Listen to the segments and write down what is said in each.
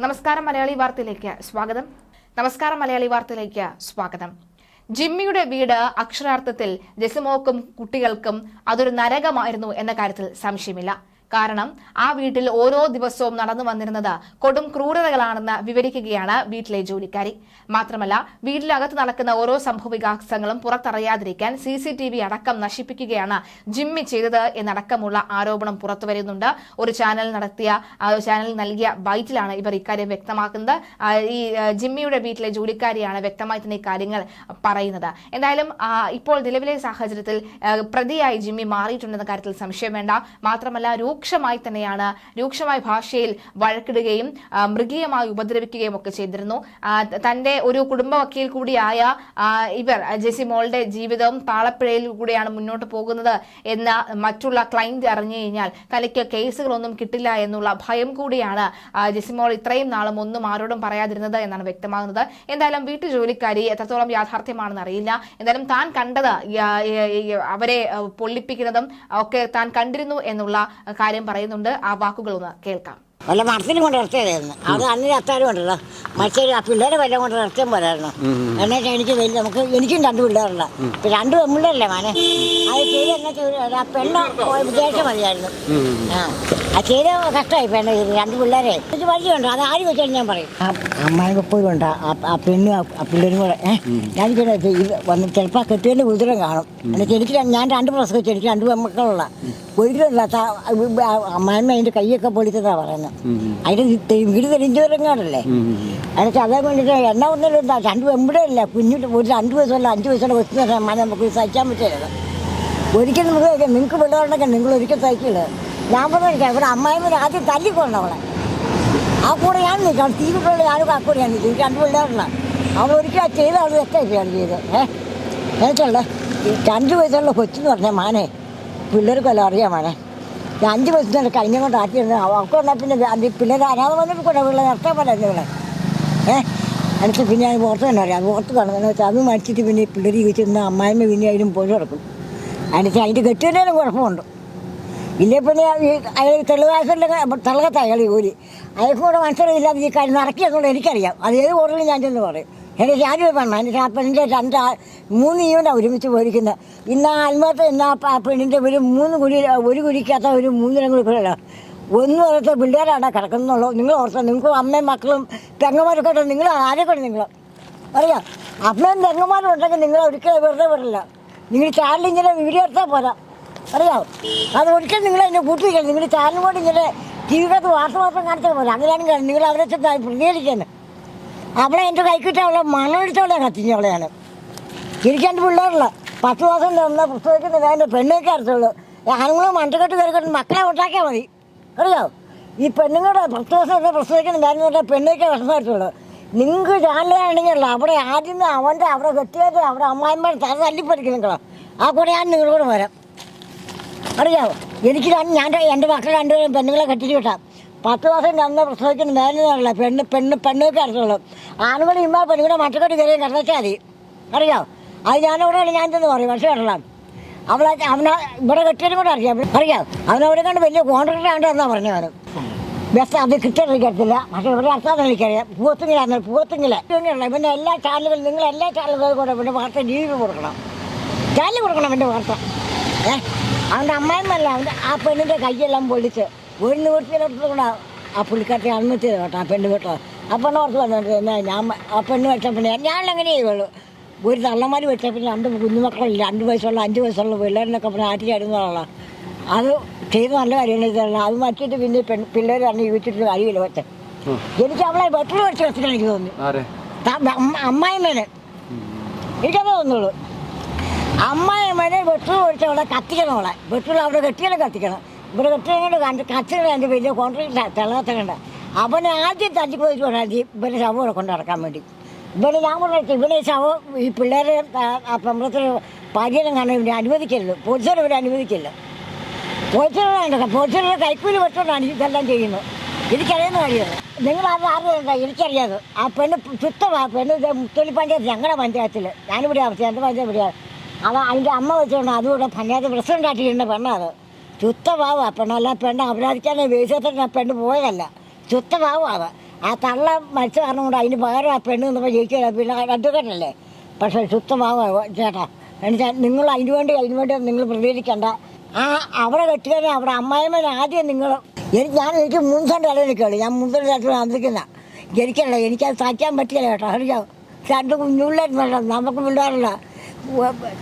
നമസ്കാരം മലയാളി വാർത്തയിലേക്ക് സ്വാഗതം. ജിമ്മിയുടെ വീട് അക്ഷരാർത്ഥത്തിൽ ജെസിമോക്കും കുട്ടികൾക്കും അതൊരു നരകമായിരുന്നു എന്ന കാര്യത്തിൽ സംശയമില്ല. കാരണം ആ വീട്ടിൽ ഓരോ ദിവസവും നടന്നു വന്നിരുന്നത് കൊടും ക്രൂരതകളാണെന്ന് വിവരിക്കുകയാണ് വീട്ടിലെ ജോലിക്കാരി. മാത്രമല്ല, വീട്ടിലകത്ത് നടക്കുന്ന ഓരോ സംഭവവികാസങ്ങളും പുറത്തറിയാതിരിക്കാൻ CCTV അടക്കം നശിപ്പിക്കുകയാണ് ജിമ്മി ചെയ്തത് എന്നടക്കമുള്ള ആരോപണം പുറത്തുവരുന്നുണ്ട്. ഒരു ചാനൽ നൽകിയ ബൈറ്റിലാണ് ഇവർ ഇക്കാര്യം വ്യക്തമാക്കുന്നത്. ഈ ജിമ്മിയുടെ വീട്ടിലെ ജോലിക്കാരിയാണ് വ്യക്തമായി തന്നെ ഇക്കാര്യങ്ങൾ പറയുന്നത്. എന്തായാലും ഇപ്പോൾ നിലവിലെ സാഹചര്യത്തിൽ പ്രതിയായി ജിമ്മി മാറിയിട്ടുണ്ടെന്ന കാര്യത്തിൽ സംശയം വേണ്ട. മാത്രമല്ല, രൂക്ഷമായ ഭാഷയിൽ വഴക്കിടുകയും മൃഗീയമായി ഉപദ്രവിക്കുകയും ഒക്കെ ചെയ്തിരുന്നു. തന്റെ ഒരു കുടുംബ വക്കീൽ കൂടിയായ ഇവർ ജെസിമോളുടെ ജീവിതവും താളപ്പിഴയിൽ കൂടിയാണ് മുന്നോട്ട് പോകുന്നത് എന്ന് മറ്റുള്ള ക്ലയന്റ് അറിഞ്ഞു കഴിഞ്ഞാൽ തനിക്ക് കേസുകളൊന്നും കിട്ടില്ല എന്നുള്ള ഭയം കൂടിയാണ് ജെസിമോൾ ഇത്രയും നാളും ഒന്നും ആരോടും പറയാതിരുന്നത് എന്നാണ് വ്യക്തമാകുന്നത്. എന്തായാലും വീട്ടുജോലിക്കാരി എത്രത്തോളം യാഥാർത്ഥ്യമാണെന്ന് അറിയില്ല. എന്തായാലും താൻ കണ്ടത് അവരെ പൊള്ളിപ്പിക്കുന്നതും ഒക്കെ താൻ കണ്ടിരുന്നു എന്നുള്ള കാര്യം പറയുന്നുണ്ട്. ആ വാക്കുകൾ ഒന്ന് കേൾക്കാം. വല്ല മരത്തിനും കൊണ്ട് ഇറച്ചിയായിരുന്നു. അത് അന്നിന് അത്താരും ഉണ്ടല്ലോ, മറ്റൊരു ആ പിള്ളേരെ വല്ലതും കൊണ്ട് ഇറച്ചിയും പോരായിരുന്നു. എന്നുവെച്ചാൽ എനിക്കും 2 പിള്ളേരുണ്ട്. ഇപ്പം 2 പെൺപിള്ളേരല്ലേ മാനെ. അത് ചെയ്ത് എന്നാ ചെയ്ത് ആ പെണ്ണ് വിദേശം മതിയായിരുന്നു. ആ ചെയ്ത കഷ്ടമായി പെണ്ണ് ചെയ്ത് 2 പിള്ളേരെ ഇത് വഴിയുണ്ട്. അത് ആര് വെച്ചാലും ഞാൻ പറയും. അമ്മായി എപ്പോഴും ഉണ്ട് ആ പെണ്ണും ആ പിള്ളേരും കൂടെ. ഞാനിത് വന്ന് ചിലപ്പോൾ കെട്ടിയതിൻ്റെ ഉദരം കാണും. എന്നിട്ട് എനിക്ക് ഞാൻ 2 പ്രസവിച്ചു. എനിക്ക് 2 പെൺമക്കളുള്ള ഒരിക്കലില്ലാത്ത അമ്മായിമ്മ അതിൻ്റെ കൈയൊക്കെ പൊളിച്ചതാണ് പറയുന്നത്. അതിൻ്റെ വീട് തെളിഞ്ചോരങ്ങാടല്ലേ. എന്നിട്ട് അതേ വേണ്ടിയിട്ട് എണ്ണ ഒന്നും 2 പെമ്പിടല്ല കുഞ്ഞിട്ട് ഒരു 2 വയസ്സല്ല 5 വയസ്സുള്ള കൊച്ചു അമ്മ നമുക്ക് സഹിക്കാൻ പറ്റില്ല. ഒരിക്കലും നിങ്ങൾക്ക് പിള്ളേരുണ്ടെങ്കിൽ നിങ്ങൾ ഒരിക്കലും സഹിക്കില്ല. ഞാൻ പറഞ്ഞു ഇവിടെ അമ്മായിമ്മ ആദ്യം തല്ലിക്കൊള്ളണം അവളെ. ആ കൂടെ ഞാൻ നിൽക്കണം. തീരുള്ള ആരും ആ കൂടെ ഞാൻ നിൽക്കും. 2 പിള്ളേരുള്ള അവൾ ഒരിക്കലും ചെയ്ത ആൾ തെറ്റായിട്ടാണ് ചെയ്തത്. എനിക്കുള്ള 2 വയസ്സുള്ള കൊച്ചെന്ന് പറഞ്ഞാൽ മാനെ പിള്ളേർക്കെല്ലാം അറിയാം മാനെ. 5 വയസ്സിൻ്റെ കഴിഞ്ഞ കൊണ്ട് ആക്കിയിരുന്നു. അവർക്ക് വന്നാൽ പിന്നെ പിള്ളേർ അനാഥ വന്നിട്ട് കൂടെ പിള്ളേർ നിർത്താൻ പറ്റില്ല ഇവിടെ. എനിക്ക് പിന്നെ അത് പുറത്ത് തന്നെ അറിയാം. അത് പുറത്ത് കാണുന്നത് വെച്ചാൽ അത് മരിച്ചിട്ട് പിന്നെ പിള്ളേർ ചോദിച്ചിരുന്ന അമ്മായിമ്മ പിന്നെ അതിനും പോയി കിടക്കും. അതിൻ്റെ കെട്ടിയതിനും കുഴപ്പമുണ്ട്. ഇല്ലേ പിന്നെ അയാൾ തെളിവാഴ്ചയില്ലെങ്കിൽ തളകത്ത അയാൾ ജോലി അയാൾക്കും കൂടെ മനസ്സിലായില്ലാതെ ഈ കാര്യം നടക്കിയെന്നുള്ളത് എനിക്കറിയാം. അത് ഏത് കോടതിയിൽ ഞാൻ ചെന്ന് പറയും. എൻ്റെ ഞാനൊരു പെണ്ണ എൻ്റെ ആ പെണ്ണിൻ്റെ 3 ഈവൻ്റാണ് ഒരുമിച്ച് പോയിരിക്കുന്നത്. ഇന്ന് ആത്മഹത്യ ഇന്ന് ആ പെണ്ണിൻ്റെ ഒരു 3 കുഴി ഒരു കുഴിക്കാത്ത ഒരു 3 കുഴിക്കുള്ള ഒന്നും ഓർത്ത പിള്ളേരാണ് കിടക്കുന്നുള്ളൂ. നിങ്ങൾ ഓർത്താൽ നിങ്ങൾക്ക് അമ്മയും മക്കളും പെങ്ങന്മാരൊക്കെ ഉണ്ട്. നിങ്ങൾ ആരെക്കൊണ്ട് നിങ്ങൾ അറിയാം. അമ്മയും പെങ്ങന്മാരും ഉണ്ടെങ്കിൽ നിങ്ങൾ ഒരിക്കലും വെറുതെ വിടില്ല. നിങ്ങൾ ചാനലിങ്ങനെ വീഡിയോ എടുത്താൽ പോരാ അറിയാം. അത് ഒരിക്കലും നിങ്ങൾ അതിനെ കൂട്ടിരിക്കണം. നിങ്ങൾ ചാനലും കൊണ്ട് ഇങ്ങനെ ജീവിതത്ത് വാർത്ത മാത്രം കാണിച്ചാൽ പോരാ. അങ്ങനെയാണെങ്കിൽ നിങ്ങൾ അവരെ പ്രതികരിക്കുന്നത്. അവളെ എൻ്റെ കൈക്കിട്ട് അവളെ മണമടിച്ചവളെ കത്തിഞ്ഞവളെയാണ്. എനിക്ക് 2 പിള്ളേരുള്ള 10 മാസം തന്ന പുസ്തകത്തിന് എൻ്റെ പെണ്ണൊക്കെ അർത്ഥമുള്ളൂ. ആണുങ്ങളും മണ്ടക്കെട്ട് കയറിക്കെട്ട് മക്കളെ ഉണ്ടാക്കിയാൽ മതി അറിയാം. ഈ പെണ്ണുങ്ങളുടെ 10 ദിവസം പ്രസവിക്കുന്ന കാര്യങ്ങളുടെ പെണ്ണൊക്കെ വിഷമമായിട്ടുള്ളൂ. നിങ്ങൾക്ക് ചാനലാണെങ്കിൽ അവിടെ ആദ്യം അവിടെ കെട്ടിയത് അവിടെ അമ്മായിമാർ തല്ലിപ്പറിക്കും നിങ്ങളോ. ആ കൂടെ ഞാൻ നിങ്ങളോട് വരാം അറിയാമോ. എനിക്ക് എൻ്റെ മക്കൾ 2 പെണ്ണുങ്ങളെ കെട്ടിച്ച് വിട്ടാം. 10 മാസം തന്ന പ്രസവിക്കുന്ന മേലെന്നുള്ള പെണ്ണൊക്കെ അർത്ഥമുള്ളൂ. ആണുങ്ങൾ ഇമ്മാ പെണ്ണുങ്ങളുടെ മറ്റക്കെട്ട് കയറി കിടച്ചാൽ മതി അറിയാം. അത് ഞാനവിടെ ഞാൻ ചെന്ന് പറയും. പക്ഷേ ഇടலாம் അവനെ ഇവിടെ കെട്ടിയതും കൂടെ അറിയാം. അവനവിടെ കണ്ട് വലിയ കോൺട്രാക്ടർ ആണ്ടെന്നാണ് പറഞ്ഞു. അവന് ബസ് അത് കിട്ടില്ല. പക്ഷേ ഇവിടെ അർത്ഥം എനിക്കറിയാം. പൂവത്തിങ്ങില്ല പിന്നെ എല്ലാ ചാനലുകളും നിങ്ങൾ എല്ലാ ചാനലുകളും കൂടെ പിന്നെ വാർത്ത ജീവിതം കൊടുക്കണം. ചാനൽ കൊടുക്കണം എൻ്റെ വാർത്ത. അവൻ്റെ അമ്മായിമ്മല്ല അവൻ്റെ ആ പെണ്ണിൻ്റെ കൈയെല്ലാം പൊളിച്ച് ഒരു നിവൃത്തിയിലെടുത്ത് കൂടെ ആ പുള്ളിക്കാരത്തെ ആത്മഹത്യ ചെയ്ത് കേട്ടോ. ആ പെണ്ണ് കേട്ടോ. ആ പെണ്ണ് ഓർത്ത് വന്നിട്ട് ഞാൻ ആ പെണ്ണ് വെച്ച പിന്നെ ഞാനെങ്ങനെ ചെയ്യുള്ളൂ. ഒരു തള്ളമാർ വെച്ച പിന്നെ 2 കുഞ്ഞുമക്കളില്ല. 2 വയസ്സുള്ള 5 വയസ്സുള്ള പിള്ളേരിനൊക്കെ പിന്നെ ആറ്റിച്ചായിരുന്നുള്ള അത് ചെയ്ത് നല്ല കാര്യങ്ങൾ അത് മറ്റിട്ട് പിന്നെ പിള്ളേർ പറഞ്ഞ് ജീവിച്ചിട്ട് കാര്യമില്ല. വെച്ച എനിക്ക് അവളെ ബെറ്റർ വെച്ച് വെച്ചിട്ടാണ് എനിക്ക് തോന്നുന്നു. അമ്മായിമ്മേനെ എനിക്കതേ തോന്നുള്ളൂ. അമ്മായിമ്മേനെ ബെറ്റർ വെച്ച് അവളെ കത്തിക്കണം. അവളെ ബെറ്റർ അവിടെ കെട്ടിയാലും കത്തിക്കണം. ഇവിടെ കെട്ടിയങ്ങോട്ട് കത്തിക്കണം. എൻ്റെ വലിയ കോൺട്രാക്ട് തിളകത്തലുണ്ട്. അവനെ ആദ്യം തല്ലിപ്പോയിട്ട് വേണം ഇവരെ ശവം കൊണ്ട് നടക്കാൻ വേണ്ടി. ഞാൻ പറഞ്ഞു ഇവിടെ ശവം ഈ പിള്ളേരെ പെമ്പളത്തിൽ പാചകം കാണാൻ ഇവിടെ അനുവദിക്കരുത്. പോലീസുകാർ ഇവിടെ അനുവദിക്കില്ല. പോലീസുകാരുടെ കൈക്കൂലി വെച്ചോണ്ടാണ് ഇതെല്ലാം ചെയ്യുന്നത്. എനിക്കറിയുന്ന കാര്യമാണ്. നിങ്ങൾ ആരുടെ എനിക്കറിയാതെ ആ പെണ്ണ് ചുത്തമാണ്. പെണ്ണ് മുത്തോലി പഞ്ചായത്ത് ഞങ്ങളുടെ പഞ്ചായത്തിൽ ഞാനിവിടെ എൻ്റെ പഞ്ചായത്ത് ഇവിടെയാണ്. അതിൻ്റെ അമ്മ വെച്ചോണ്ട് അതുകൂടെ പഞ്ചായത്ത് പ്രസിഡന്റ് ആക്കിയിരുന്ന പെണ്ണത്. ചുത്തഭാവം ആ പെണ്ണല്ല. പെണ്ണ് അപരാധിക്കാൻ വേഷത്തിന് പെണ്ണ് പോയതല്ല. ചുത്തഭാവം അത്. ആ തള്ള മരിച്ച കാരണം കൊണ്ട് അതിന് പകരം ആ പെണ്ണ് നമ്മൾ ജയിക്കില്ല. പിന്നെ അഡ്വക്കേറ്റല്ലേ. പക്ഷേ ശുദ്ധമാകുക ചേട്ടാ. എന്നുവെച്ചാൽ നിങ്ങൾ അതിന് വേണ്ടി നിങ്ങൾ പ്രതികരിക്കേണ്ട. ആ അവിടെ കെട്ടിയാൽ അവിടെ അമ്മായിമ്മ ആദ്യം നിങ്ങൾ എനിക്ക് മുൻസണ്ട് നിൽക്കുകയുള്ളൂ. ഞാൻ മുൻസണ്ട് താമസിക്കുന്ന എനിക്കല്ല, എനിക്കത് സഹിക്കാൻ പറ്റില്ല കേട്ടോ. അറിയാം, 2 കുഞ്ഞുപിള്ളേരുന്നല്ല, നമുക്ക് പിള്ളേരല്ല,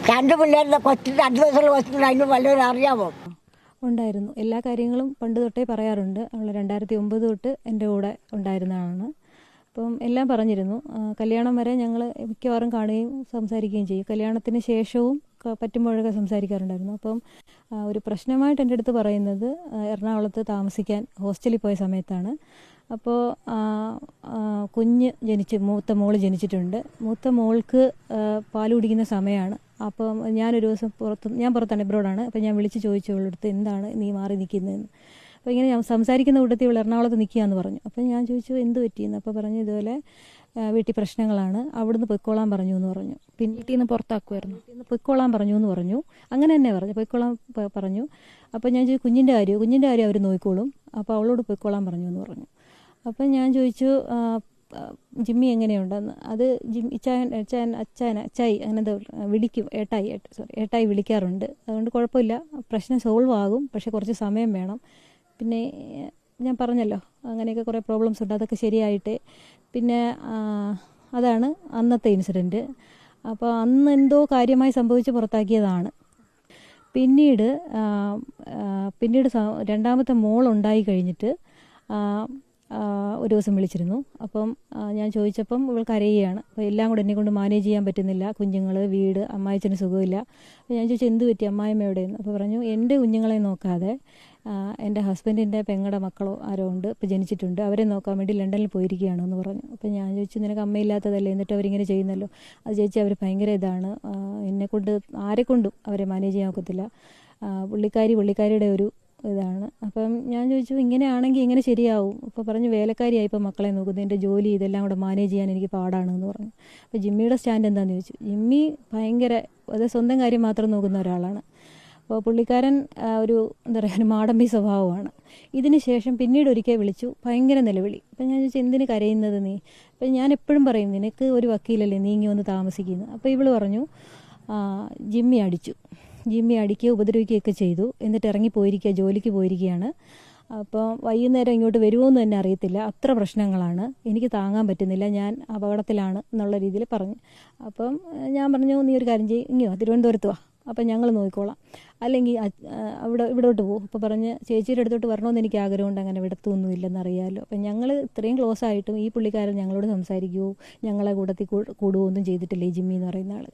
2 പിള്ളേരുടെ കൊച്ചിട്ട് 2 വയസ്സുള്ള കൊച്ചിട്ട് അതിന് വല്ലവരും അറിയാമോ? ഉണ്ടായിരുന്നു. എല്ലാ കാര്യങ്ങളും പണ്ട് തൊട്ടേ പറയാറുണ്ട്. അവൾ 2009 തൊട്ട് എൻ്റെ കൂടെ ഉണ്ടായിരുന്നതാണ്. അപ്പം എല്ലാം പറഞ്ഞിരുന്നു. കല്യാണം വരെ ഞങ്ങൾ മിക്കവാറും കാണുകയും സംസാരിക്കുകയും ചെയ്യും. കല്യാണത്തിന് ശേഷവും പറ്റുമ്പോഴൊക്കെ സംസാരിക്കാറുണ്ടായിരുന്നു. അപ്പം ഒരു പ്രശ്നമായിട്ട് എൻ്റെ അടുത്ത് പറയുന്നത് എറണാകുളത്ത് താമസിക്കാൻ ഹോസ്റ്റലിൽ പോയ സമയത്താണ്. അപ്പോൾ കുഞ്ഞ് മൂത്ത മോള് ജനിച്ചിട്ടുണ്ട്. മൂത്ത മോൾക്ക് പാൽ കുടിക്കുന്ന സമയമാണ്. അപ്പം ഞാനൊരു ദിവസം ഞാൻ പുറത്താണ്, എബ്രോഡാണ്. അപ്പം ഞാൻ വിളിച്ച് ചോദിച്ചു അവളടുത്ത്, എന്താണ് നീ മാറി നിൽക്കുന്നതെന്ന്. അപ്പോൾ ഇങ്ങനെ ഞാൻ സംസാരിക്കുന്ന കൂട്ടത്തിൽ ഇവൾ എറണാകുളത്ത് നിൽക്കുകയെന്ന് പറഞ്ഞു. അപ്പം ഞാൻ ചോദിച്ചു എന്ത് പറ്റിയെന്ന്. അപ്പോൾ പറഞ്ഞു ഇതുപോലെ വീട്ടിൽ പ്രശ്നങ്ങളാണ്, അവിടുന്ന് പൊയ്ക്കോളാൻ പറഞ്ഞു എന്ന് പറഞ്ഞു. പിന്നെ വീട്ടിൽ നിന്ന് പുറത്താക്കുമായിരുന്നു, വീട്ടിൽ നിന്ന് പൊയ്ക്കോളാൻ പറഞ്ഞു എന്ന് പറഞ്ഞു. അങ്ങനെ തന്നെ പറഞ്ഞു, പൊയ്ക്കോളാൻ പറഞ്ഞു. അപ്പോൾ ഞാൻ ചോദിച്ചു കുഞ്ഞിൻ്റെ കാര്യം അവർ നോക്കിക്കോളും, അപ്പോൾ അവളോട് പൊയ്ക്കോളാൻ പറഞ്ഞു എന്ന് പറഞ്ഞു. അപ്പം ഞാൻ ചോദിച്ചു ജിമ്മി എങ്ങനെയുണ്ടെന്ന്. അത് അച്ചായി അങ്ങനെ വിളിക്കും, ഏട്ടായി വിളിക്കാറുണ്ട്. അതുകൊണ്ട് കുഴപ്പമില്ല, പ്രശ്നം സോൾവ് ആകും, പക്ഷെ കുറച്ച് സമയം വേണം. പിന്നെ ഞാൻ പറഞ്ഞല്ലോ അങ്ങനെയൊക്കെ കുറേ പ്രോബ്ലംസ് ഉണ്ട്, അതൊക്കെ ശരിയായിട്ട്. പിന്നെ അതാണ് അന്നത്തെ ഇൻസിഡൻറ്റ്. അപ്പോൾ അന്ന് എന്തോ കാര്യമായി സംഭവിച്ച് പുറത്താക്കിയതാണ്. പിന്നീട് രണ്ടാമത്തെ മോളുണ്ടായി കഴിഞ്ഞിട്ട് ഒരു ദിവസം വിളിച്ചിരുന്നു. അപ്പം ഞാൻ ചോദിച്ചപ്പം ഇവൾ കരയുകയാണ്. അപ്പോൾ എല്ലാം കൂടെ എന്നെക്കൊണ്ട് മാനേജ് ചെയ്യാൻ പറ്റുന്നില്ല, കുഞ്ഞുങ്ങൾ, വീട്, അമ്മായിച്ചന് സുഖമില്ല. അപ്പോൾ ഞാൻ ചോദിച്ചു എന്ത് പറ്റി, അമ്മായിമ്മ എവിടെയെന്ന്. അപ്പോൾ പറഞ്ഞു എൻ്റെ കുഞ്ഞുങ്ങളെ നോക്കാതെ എൻ്റെ ഹസ്ബൻഡിൻ്റെ പെങ്ങളുടെ മക്കളോ ആരോ ഉണ്ട്, ഇപ്പോൾ ജനിച്ചിട്ടുണ്ട്, അവരെ നോക്കാൻ വേണ്ടി ലണ്ടനിൽ പോയിരിക്കുകയാണെന്ന് പറഞ്ഞു. അപ്പോൾ ഞാൻ ചോദിച്ചു നിനക്ക് അമ്മയില്ലാത്തതല്ലേ, എന്നിട്ട് അവരിങ്ങനെ ചെയ്യുന്നല്ലോ. അത് ചേച്ചി അവർ ഭയങ്കര ഇതാണ്, എന്നെക്കൊണ്ട് ആരെക്കൊണ്ടും അവരെ മാനേജ് ചെയ്യാൻ ഒക്കത്തില്ല, പുള്ളിക്കാരിയുടെ ഒരു ഇതാണ്. അപ്പം ഞാൻ ചോദിച്ചു ഇങ്ങനെയാണെങ്കിൽ എങ്ങനെ ശരിയാവും. അപ്പോൾ പറഞ്ഞു വേലക്കാരിയായി ഇപ്പോൾ മക്കളെ നോക്കുന്നു, എൻ്റെ ജോലി ഇതെല്ലാം കൂടെ മാനേജ് ചെയ്യാൻ എനിക്ക് പാടാണെന്ന് പറഞ്ഞു. അപ്പോൾ ജിമ്മിയുടെ സ്റ്റാൻഡ് എന്താണെന്ന് ചോദിച്ചു. ജിമ്മി ഭയങ്കര സ്വന്തം കാര്യം മാത്രം നോക്കുന്ന ഒരാളാണ്. അപ്പോൾ പുള്ളിക്കാരൻ ഒരു എന്താ പറയുക, മാടമ്പി സ്വഭാവമാണ്. ഇതിന് ശേഷം പിന്നീട് ഒരിക്കൽ വിളിച്ചു, ഭയങ്കര നിലവിളി. അപ്പം ഞാൻ ചോദിച്ചു എന്തിന് കരയുന്നത് നീ. അപ്പം ഞാൻ എപ്പോഴും പറയും നിനക്ക് ഒരു വക്കീലല്ലേ, നീ ഇങ്ങനെ വന്ന് താമസിക്കുന്നു. അപ്പോൾ ഇവള് പറഞ്ഞു ജിമ്മി അടിക്കുകയോ ഉപദ്രവിക്കുകയൊക്കെ ചെയ്തു, എന്നിട്ട് ഇറങ്ങിപ്പോയിരിക്കുക, ജോലിക്ക് പോയിരിക്കുകയാണ്. അപ്പോൾ വൈകുന്നേരം ഇങ്ങോട്ട് വരുമോ എന്ന് തന്നെ അറിയത്തില്ല, അത്ര പ്രശ്നങ്ങളാണ്, എനിക്ക് താങ്ങാൻ പറ്റുന്നില്ല, ഞാൻ അപകടത്തിലാണ് എന്നുള്ള രീതിയിൽ പറഞ്ഞു. അപ്പം ഞാൻ പറഞ്ഞു നീ ഒരു കാര്യം ചെയ്യും, ഇങ്ങോ തിരുവനന്തപുരത്ത് വാ, അപ്പം ഞങ്ങൾ നോക്കിക്കോളാം, അല്ലെങ്കിൽ ഇവിടോട്ട് പോകും. അപ്പോൾ പറഞ്ഞ് ചേച്ചിയുടെ അടുത്തോട്ട് വരണമെന്ന് എനിക്ക് ആഗ്രഹമുണ്ട്, അങ്ങനെ വിടത്തൊന്നും ഇല്ലെന്നറിയാമല്ലോ. അപ്പം ഞങ്ങൾ ഇത്രയും ക്ലോസ് ആയിട്ടും ഈ പുള്ളിക്കാരൻ ഞങ്ങളോട് സംസാരിക്കുമോ, ഞങ്ങളെ കൂടത്തിൽ കൂടുകയോ ഒന്നും ചെയ്തിട്ടില്ല ഈ ജിമ്മി എന്ന് പറയുന്ന ആൾ.